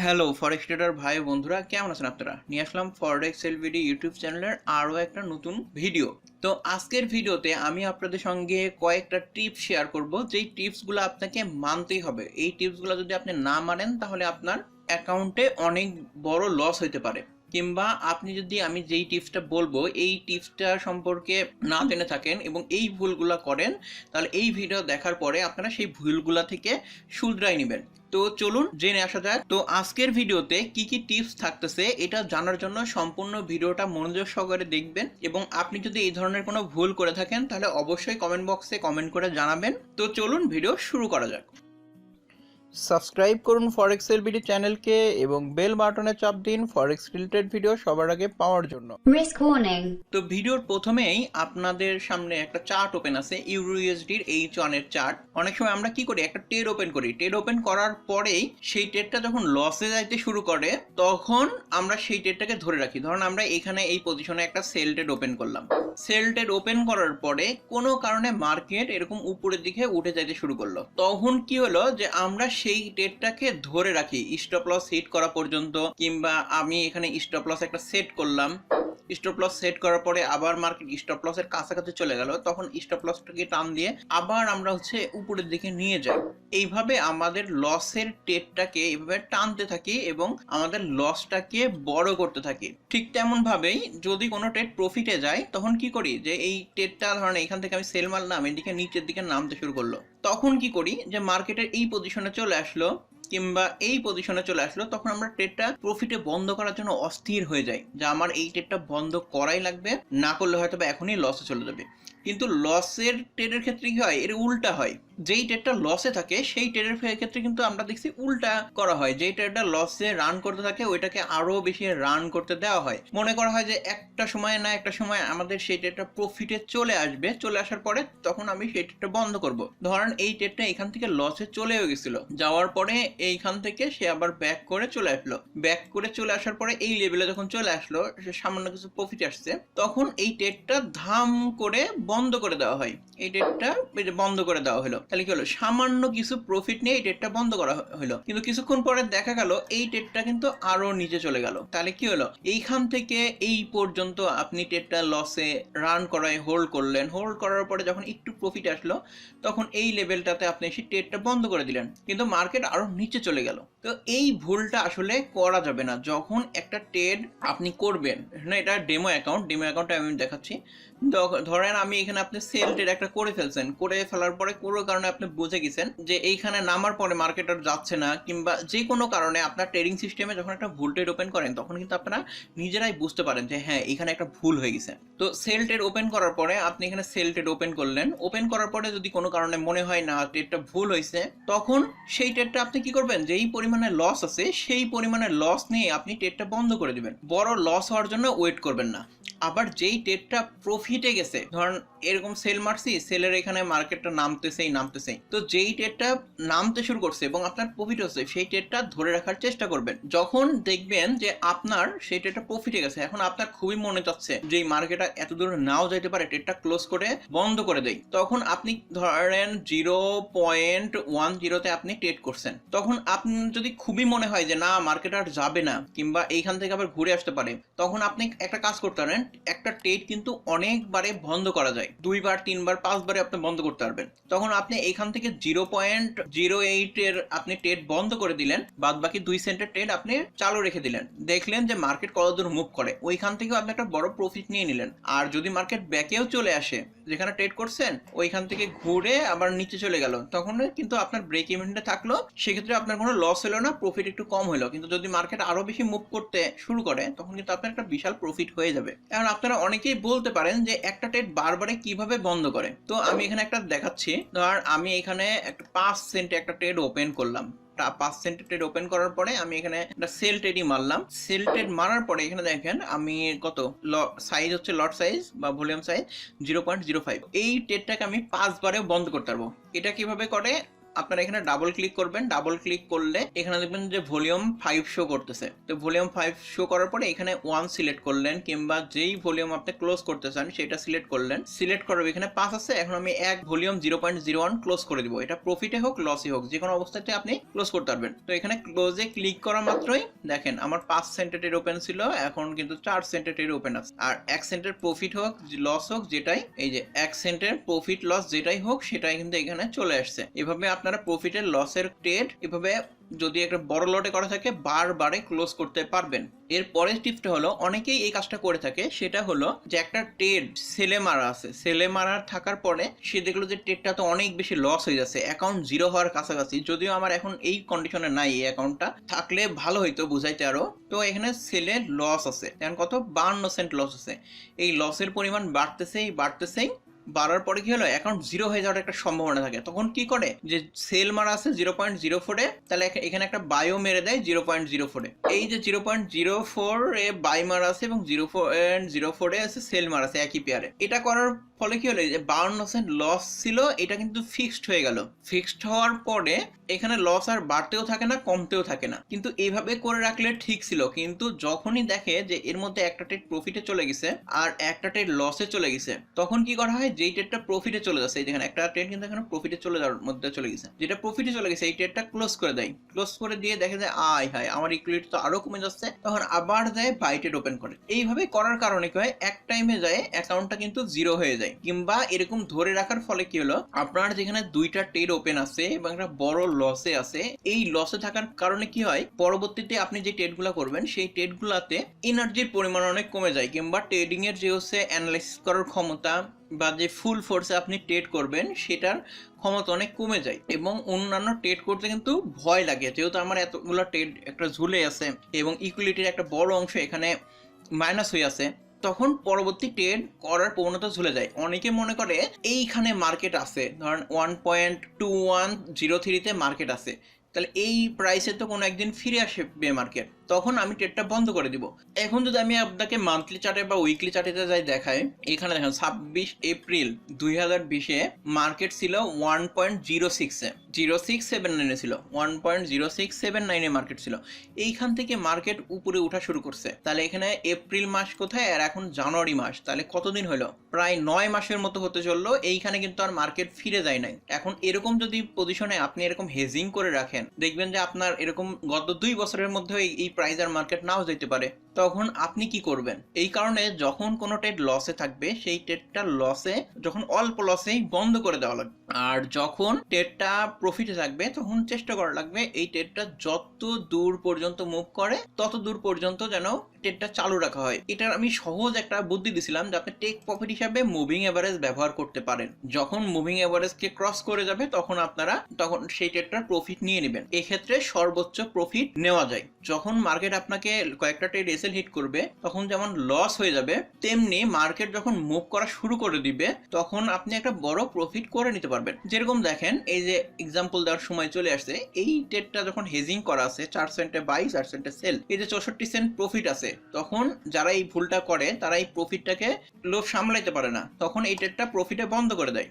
Hello ফরেক্স tedder ভাই বন্ধুরা, কেমন আছেন আপনারা? নিয়ে আসলাম ফরেক্স এলভিডি ইউটিউব চ্যানেলের আরও একটা নতুন ভিডিও। তো আজকের ভিডিওতে আমি আপনাদের সঙ্গে কয়েকটা টিপস শেয়ার করব, যেই টিপসগুলো আপনাকে মানতেই হবে। এই টিপসগুলো যদি আপনি না মানেন তাহলে আপনার অ্যাকাউন্টে অনেক বড় লস হইতে পারে, কিংবা আপনি যদি আমি যেই টিপসটা বলবো এই টিপসটা সম্পর্কে না জেনে থাকেন এবং এই ভুলগুলো করেন, তাহলে এই ভিডিও দেখার পরে আপনারা সেই ভুলগুলা থেকে শুধরাই নেবেন। তো চলুন জেনে আসা যাক। তো আজকের ভিডিওতে কি কি টিপস থাকতেছে এটা জানার জন্য সম্পূর্ণ ভিডিওটা মনোযোগ সহকারে দেখবেন, এবং আপনি যদি এই ধরনের কোনো ভুল করে থাকেন তাহলে অবশ্যই কমেন্ট বক্সে কমেন্ট করে জানাবেন। তো চলুন ভিডিও শুরু করা যাক। সাবস্ক্রাইব করুন ফরেক্স এলবিডি চ্যানেলকে এবং বেল বাটনে চাপ দিন ফরেক্স রিলেটেড ভিডিও সবার আগে পাওয়ার জন্য। Risk warning. তো ভিডিওর প্রথমেই আপনাদের সামনে একটা চার্ট ওপেন আছে, ইউরো ইউএসডির H1 এর চার্ট। অনেক সময় আমরা কি করি, একটা ট্রেড ওপেন করি, ট্রেড ওপেন করার পরেই সেই ট্রেডটা যখন লসে যাইতে শুরু করে তখন আমরা সেই ট্রেডটাকে ধরে রাখি। ধরুন আমরা এখানে এই পজিশনে একটা সেল ট্রেড ওপেন করলাম, সেল ট্রেড ওপেন করার পরে কোনো কারণে মার্কেট এরকম উপরের দিকে উঠে যাইতে শুরু করলো, তখন কি হলো যে আমরা সেই ট্রেডটাকে ধরে রাখি স্টপ লস হিট করা পর্যন্ত, কিংবা আমি এখানে স্টপ লস একটা সেট করলাম। স্টপ লস সেট করার পরে আবার মার্কেট স্টপ লসের কাছাকাছি চলে গেল, তখন স্টপ লসটাকে টান দিয়ে আবার আমরা উপরের দিকে নিয়ে যাই। এইভাবে আমাদের লসের ট্রেডটাকে এইভাবে টানতে থাকি এবং আমাদের লসটাকে বড় করতে থাকি। ঠিক তেমন ভাবেই যদি কোনো ট্রেড প্রফিটে যায় তখন কি করি, যে এই ট্রেডটা ধরেন এখান থেকে আমি সেল মারলাম, এদিকে নিচের দিকে নামতে শুরু করলো, তখন কি করি যে মার্কেটের এই পজিশনে চলে আসলো কিংবা এই পজিশনে চলে আসলো, তখন আমরা ট্রেডটা প্রফিটে বন্ধ করার জন্য অস্থির হয়ে যাই যে আমার এই ট্রেডটা বন্ধ করাই লাগবে, না করলে হয়তো এখনই লসে চলে যাবে। কিন্তু লসের ট্রেডের ক্ষেত্রে কি হয়, এর উল্টা হয়। যেই ট্রেডটা লসে থাকে সেই ট্রেডের ক্ষেত্রে কিন্তু আমরা দেখছি উল্টা করা হয়। যেই ট্রেডটা লসে রান করতে থাকে ওইটাকে আরো বেশি রান করতে দেওয়া হয়। মনে করা হয় যে একটা সময় না একটা সময় আমাদের সেই ট্রেডটা প্রফিটে চলে আসবে, চলে আসার পরে তখন আমি সেই ট্রেডটা বন্ধ করব। ধরেন এই ট্রেডটা এখান থেকে লসে চলেও গেছিল, যাওয়ার পরে এইখান থেকে সে আবার ব্যাক করে চলে আসলো, ব্যাক করে চলে আসার পরে এই লেভেলে যখন চলে আসলো, সে সামান্য কিছু প্রফিট আসছে, তখন এই ট্রেডটা ধাম করে বন্ধ করে দেওয়া হয়। এই ট্রেডটা বন্ধ করে দেওয়া হলো, তাহলে কি হলো, সামান্য কিছু প্রফিট নিয়ে এই ট্রেডটা বন্ধ করা হলো। কিন্তু কিছুক্ষণ পরে দেখা গেল এই ট্রেডটা কিন্তু আরো নিচে চলে গেল, তাহলে কি হলো, এইখান থেকে এই পর্যন্ত আপনি ট্রেডটা লসে রান করায় হোল্ড করলেন, হোল্ড করার পরে যখন একটু প্রফিট আসলো তখন এই লেভেলটাতে আপনি এসে ট্রেডটা বন্ধ করে দিলেন, কিন্তু মার্কেট আরো নিচে চলে গেল। তো এই ভুলটা আসলে করা যাবে না। যখন একটা ট্রেড আপনি করবেন, না এটা ডেমো অ্যাকাউন্ট আমি দেখাচ্ছি। ধরেন আমি এখানে আপনি সেল ট্রেড একটা করে ফেলছেন, করে ফেলার পরে কোনো কারণে আপনি বুঝে গেছেন যে এইখানে নামার পরে মার্কেট আর যাচ্ছে না, কিংবা যে কোনো কারণে আপনার ট্রেডিং সিস্টেমে যখন একটা ভুল ট্রেড ওপেন করেন তখন কিন্তু আপনারা নিজেরাই বুঝতে পারেন যে হ্যাঁ এখানে একটা ভুল হয়ে গেছে। তো সেল ট্রেড ওপেন করার পরে আপনি এখানে সেল ট্রেড ওপেন করলেন, ওপেন করার পরে যদি কোনো কারণে মনে হয় না ট্রেডটা ভুল হয়েছে, তখন সেই ট্রেডটা আপনি কি করবেন, যেই পরিমাণে লস আছে সেই পরিমাণে লস নিয়ে আপনি ট্রেডটা বন্ধ করে দিবেন। বড় লস হওয়ার জন্য ওয়েট করবেন না। আবার যেই ট্রেডটা প্রফিটে গেছে, ধরেন এরকম সেল মারছি, সেলের এখানে মার্কেটটা নামতেছেই, তো যেই ট্রেডটা নামতে শুরু করছে এবং আপনার প্রফিট হচ্ছে সেই ট্রেডটা ধরে রাখার চেষ্টা করবেন। যখন দেখবেন যে আপনার সেই ট্রেডটা প্রফিটে গেছে, এখন আপনার খুবই মনে চাচ্ছে যে এই মার্কেটটা এত দূর নাও যাইতে পারে, ট্রেডটা ক্লোজ করে বন্ধ করে দেই, তখন আপনি ধরেন 0.10 আপনি ট্রেড করছেন, তখন আপনি যদি খুবই মনে হয় যে না মার্কেট আর যাবে না কিংবা এইখান থেকে আবার ঘুরে আসতে পারে, তখন আপনি একটা কাজ করতে পারেন। একটা ট্রেড কিন্তু অনেকবারে বন্ধ করা যায়, 2বার 3বার 5বারে আপনি বন্ধ করতে পারবেন। তখন আপনি এখান থেকে 0.08 এর আপনি ট্রেড বন্ধ করে দিলেন, বাদ বাকি 2 সেন্টের ট্রেড আপনি চালু রেখে দিলেন, দেখলেন যে মার্কেট কত দূর মুভ করে, ওইখান থেকেও আপনি একটা বড় প্রফিট নিয়ে নিলেন। আর যদি মার্কেট ব্যাকেও চলে আসে, যেখানে ট্রেড করছেন ওইখান থেকে ঘুরে আবার নিচে চলে গেল, তখন কিন্তু আপনার ব্রেক ইভেন্টে থাকলো, সেক্ষেত্রে আপনার কোনো লস হলো না, প্রফিট একটু কম হলো। কিন্তু যদি মার্কেট আরো বেশি মুভ করতে শুরু করে তখন কিন্তু আপনার একটা বিশাল প্রফিট হয়ে যাবে। এখন আপনারা অনেকেই বলতে পারেন যে একটা ট্রেড বারবারে কিভাবে বন্ধ করে, তো আমি এখানে একটা দেখাচ্ছি। ধর আমি এখানে একটা 5 সেন্টে একটা ট্রেড ওপেন করলাম, 5 সেন্ট ট্রেড ওপেন করার পরে আমি এখানে একটা সেল ট্রেডই মারলাম। সেল ট্রেড মারার পরে এখানে দেখেন আমি কত সাইজ হচ্ছে, লট সাইজ বা ভলিউম সাইজ 0.05। এই ট্রেডটাকে আমি 5 বারেও বন্ধ করতে পারবো। এটা কিভাবে করে, আপনারা এখানে ডাবল ক্লিক করবেন। ডাবল ক্লিক করলে এখানে দেখবেন যে ভলিউম 5 শো করতেছে। তো ভলিউম 5 শো করার পরে এখানে 1 সিলেক্ট করলেন, কিংবা যেই ভলিউম আপনি ক্লোজ করতে চান সেটা সিলেক্ট করলেন। সিলেক্ট করার এখানে 5 আছে, এখন আমি এক ভলিউম 0.01 ক্লোজ করে দিব। এটা প্রফিটে হোক লসে হোক যে কোনো অবস্থাতে আপনি ক্লোজ করতে পারবেন। তো এখানে ক্লোজে ক্লিক করা মাত্রই দেখেন আমার 5 সেন্টের ওপেন ছিল, এখন কিন্তু 4 সেন্টের ওপেন আছে। আর 1 সেন্টের প্রফিট হোক লস হোক যেটাই, এই যে 1 সেন্টের প্রফিট লস যেটাই হোক সেটাই কিন্তু এখানে চলে আসছে। এভাবে আপনারা প্রফিটের লসের ট্রেড এভাবে যদি একটা বড় লটে করা থাকে বারবারে ক্লোজ করতে পারবেন। এর পরের টিপসটা হলো, অনেকেই এই কাজটা করে থাকে, সেটা হলো যে একটা ট্রেড সেলে মারা আছে, সেলে মারা থাকার পরে সে দেখলো যে ট্রেডটা তো অনেক বেশি লস হয়ে যাচ্ছে, অ্যাকাউন্ট জিরো হওয়ার কাছাকাছি। যদিও আমার এখন এই কন্ডিশনে নাই, এই অ্যাকাউন্টটা থাকলে ভালো হইতো বুঝাইতে আরো। তো এখানে সেলে লস আছে, এখন কত 52 সেন্ট লস আছে। এই লসের পরিমাণ বাড়তেছেই বাড়ার পরে কি হলো, অ্যাকাউন্ট জিরো হয়ে যাওয়ার একটা সম্ভাবনা থাকে। তখন কি করে, যে সেল মারা আছে 0.04 তাহলে এখানে একটা বায়ো মেরে দেয় 0.04। এই যে 0.04 এ বাই মারা আছে এবং 0.04 এ আছে সেল মারা আছে একই পেয়ারে। এটা করার ফলে কি হলো, যে 52 সেন্ট লস ছিল এটা কিন্তু ফিক্সড হয়ে গেল। ফিক্সড হওয়ার পরে এখানে লস আর বাড়তেও থাকে না কমতেও থাকে না। কিন্তু এইভাবে করে রাখলে ঠিক ছিল, কিন্তু যখনই দেখে যে এর মধ্যে একটা ট্রেড প্রফিটে চলে গেছে আর একটা ট্রেড লসে চলে গেছে, তখন কি করা হয়, যেই ট্রেডটা প্রফিটে চলে যাচ্ছে, এই দেখেন একটা ট্রেড কিন্তু এখানে প্রফিটে চলে যাওয়ার মধ্যে চলে গেছে, যেটা প্রফিটে চলে গেছে এই ট্রেডটা ক্লোজ করে দেয়। ক্লোজ করে দিয়ে দেখে যে আয় হায় আমার ইকুইটি তো আরো কমে যাচ্ছে, তখন আবার যায় বাই ট্রেড ওপেন করে। এইভাবে করার কারণে কি হয়, এক টাইমে যায় অ্যাকাউন্টটা কিন্তু জিরো হয়ে যায়। কিংবা এরকম ধরে রাখার ফলে কি হলো, আপনার যেখানে দুইটা ট্রেড ওপেন আছে এবং একটা বড় লসে আছে, এই লসে থাকার কারণে কি হয়, পরবর্তীতে আপনি যে ট্রেডগুলো করবেন সেই ট্রেডগুলোতে এনার্জির পরিমাণ অনেক কমে যায়, কিংবা ট্রেডিং এর যে হচ্ছে অ্যানালাইসিস করার ক্ষমতা বা যে ফুল ফোর্সে আপনি ট্রেড করবেন সেটার ক্ষমতা অনেক কমে যায়, এবং অন্যান্য ট্রেড করতে কিন্তু ভয় লাগে। যেহেতু আমার এতগুলো ট্রেড একটা ঝুলে আছে এবং ইকুইলিটির একটা বড় অংশ এখানে মাইনাস হয়ে আছে, তখন পরবর্তী ট্রেড করার প্রবণতা ঝুলে যায়। অনেকে মনে করে এইখানে মার্কেট আছে, ধরেন 1.2103 মার্কেট আছে, তাহলে এই প্রাইসে তো কোনো একদিন ফিরে আসবে মার্কেট, তখন আমি ট্রেডটা বন্ধ করে দিব। এখন যদি আমি আপনাকে মান্থলি চার্টে বা উইকলি চার্টে যাই দেখাই, এখানে দেখেন 26 এপ্রিল 2020 মার্কেট ছিল 1.0679 ছিল, 1.0679 মার্কেট ছিল। এইখান থেকে মার্কেট উপরে উঠা শুরু করছে। তাহলে এখানে এপ্রিল মাস কোথায় আর এখন জানুয়ারি মাস, তাহলে কতদিন হলো, প্রায় 9 মাসের মতো হতে চললো। এইখানে কিন্তু আর মার্কেট ফিরে যায় নাই। এখন এরকম যদি পজিশনে আপনি এরকম হেজিং করে রাখেন, দেখবেন যে আপনার এরকম গত 2 বছরের মধ্যে এই প্রাইস আর মার্কেট নাও যেতে পারে। তখন আপনি কি করবেন, এই কারণে যখন কোনো ট্রেড লসে থাকবে সেই ট্রেডটা লসে, যখন অল্প লসেই বন্ধ করে দেওয়া লাগবে। আর যখন ট্রেডটা প্রফিটে থাকবে তখন চেষ্টা করা লাগবে এই ট্রেডটা যত দূর পর্যন্ত মুভ করে তত দূর পর্যন্ত যেন ট্রেডটা চালু রাখা হয়। এটার আমি সহজ একটা বুদ্ধি দিছিলাম যে আপনি টেক প্রফিট হিসাবে মুভিং এভারেজ ব্যবহার করতে পারেন। যখন মুভিং এভারেজকে ক্রস করে যাবে তখন সেই ট্রেডটার প্রফিট নিয়ে নেবেন। এক্ষেত্রে সর্বোচ্চ প্রফিট নেওয়া যায়। যখন মার্কেট আপনাকে কয়েকটা ট্রেড এসএল হিট করবে তখন যেমন লস হয়ে যাবে, তেমনি মার্কেট যখন মুভ করা শুরু করে দিবে তখন আপনি একটা বড় প্রফিট করে নিতে পারবেন। যেরকম দেখেন, এই যে এক্সাম্পল দেওয়ার সময় চলে আসছে, এই ট্রেডটা যখন হেজিং করা আছে 4 সেন্টে বাই 4 সেন্টে সেল, এই যে 64 সেন্ট প্রফিট আছে, তখন যারা এই ভুলটা করে তারা এই প্রফিটটাকে লোভ সামলাইতে পারে না, তখন এই ট্রেডটা প্রফিটে বন্ধ করে দেয়।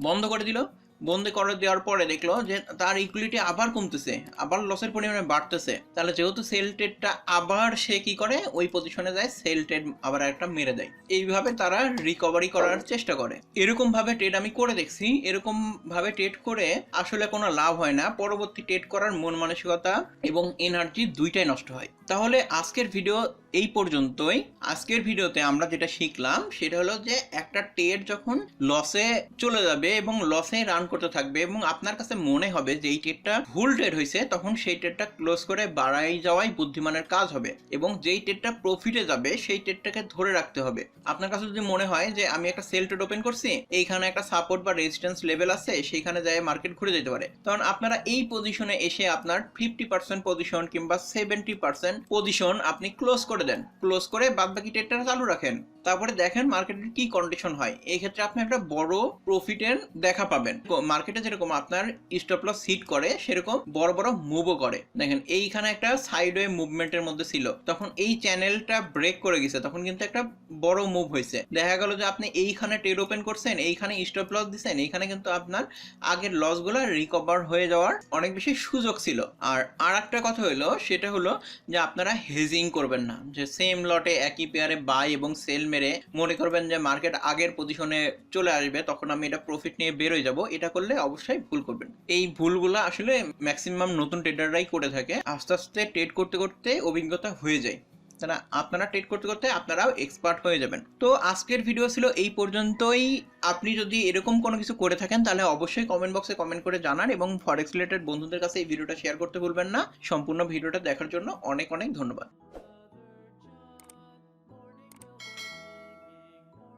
বন্ধ করে দিল, বন্ধ করে দেওয়ার পরে দেখলো যে তার ইকুইলিটি আবার কমতেছে, আবার লসের পরিমাণে বাড়তেছে। তাহলে যেহেতু সেল ট্রেডটা আবার সে কি করে, ওই পজিশনে যায়, সেল ট্রেড আবার একটা মেরে দেয়। এইভাবে তারা রিকভারি করার চেষ্টা করে। এরকম ভাবে ট্রেড আমি করে দেখছি। এরকম ভাবে ট্রেড করে আসলে কোনো লাভ হয় না, পরবর্তী ট্রেড করার মন মানসিকতা এবং এনার্জি দুইটাই নষ্ট হয়। তাহলে আজকের ভিডিও এই পর্যন্তই। আজকের ভিডিওতে আমরা যেটা শিখলাম সেটা হলো যে একটা ট্রেড যখন লসে চলে যাবে এবং লসে রান করতে থাকবে এবং আপনার কাছে মনে হবে যে এই ট্রেডটা ভুল ট্রেড হয়েছে, তখন সেই ট্রেডটা ক্লোজ করে বাড়াই যাওয়াই বুদ্ধিমানের কাজ হবে, এবং যেই ট্রেডটা প্রফিটে যাবে সেই ট্রেডটাকে ধরে রাখতে হবে। আপনার কাছে যদি মনে হয় যে আমি একটা সেল ট্রেড ওপেন করছি, এইখানে একটা সাপোর্ট বা রেজিস্ট্যান্স লেভেল আছে, সেইখানে যায় মার্কেট ঘুরে যেতে পারে, তখন আপনারা এই পজিশনে এসে আপনার 50% পজিশন কিংবা 70% পজিশন আপনি ক্লোজ করে দেন। ক্লোজ করে বাদ বাকি ট্রেডটা চালু রাখেন, তারপরে দেখেন মার্কেটের কি কন্ডিশন হয়। এই ক্ষেত্রে আপনি একটা বড় প্রফিটের দেখা পাবেন। মার্কেটে যেরকম আপনার স্টপ লস হিট করে সেরকম বড় বড় মুভও করে। দেখেন এইখানে একটা সাইডওয়ে মুভমেন্টের মধ্যে ছিল, তখন এই চ্যানেলটা ব্রেক করে গেছে, তখন কিন্তু একটা বড় মুভ হয়েছে। দেখা গেল যে আপনি এইখানে ট্রেড ওপেন করছেন, এইখানে স্টপ লস দিচ্ছেন, এইখানে কিন্তু আপনার আগের লসগুলো রিকভার হয়ে যাওয়ার অনেক বেশি সুযোগ ছিল। আর একটা কথা হলো, সেটা হলো যে আপনারা হেজিং করবেন না, যে সেম লটে একই পেয়ারে বাই এবং সেল মেরে মনে করবেন যে মার্কেট আগের পজিশনে চলে আসবে, তখন আমি এটা প্রফিট নিয়ে বেরোয় যাব। এটা করলে অবশ্যই ভুল করবেন। এই ভুলগুলো আসলে ম্যাক্সিমাম নতুন ট্রেডাররাই করে থাকে। আস্তে আস্তে ট্রেড করতে করতে অভিজ্ঞতা হয়ে যায়, তারা আপনারা ট্রেড করতে করতে আপনারাও এক্সপার্ট হয়ে যাবেন। তো আজকের ভিডিও ছিল এই পর্যন্তই। আপনি যদি এরকম কোনো কিছু করে থাকেন তাহলে অবশ্যই কমেন্ট বক্সে কমেন্ট করে জানান, এবং ফরেক্স রিলেটেড বন্ধুদের কাছে এই ভিডিওটা শেয়ার করতে ভুলবেন না। সম্পূর্ণ ভিডিওটা দেখার জন্য অনেক অনেক ধন্যবাদ।